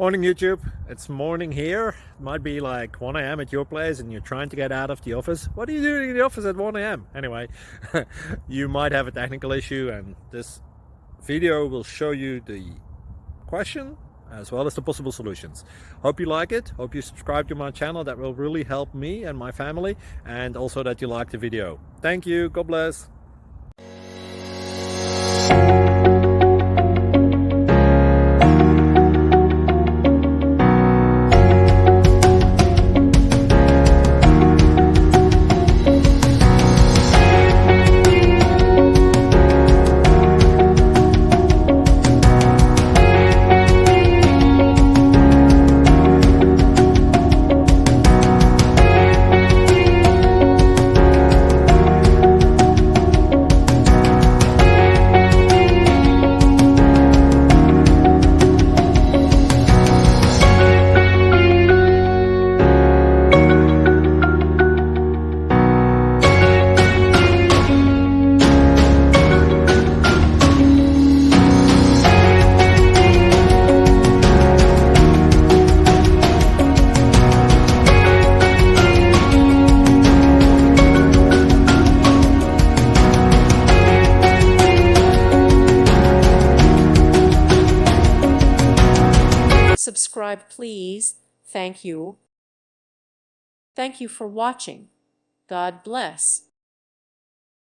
Morning YouTube, it's morning here. It might be like 1 a.m. at your place and you're trying to get out of the office. What are you doing in the office at 1 a.m? Anyway, you might have a technical issue and this video will show you the question as well as the possible solutions. Hope you like it, hope you subscribe to my channel. That will really help me and my family, and also that you like the video. Thank you, God bless. Subscribe, please. Thank you. Thank you for watching. God bless.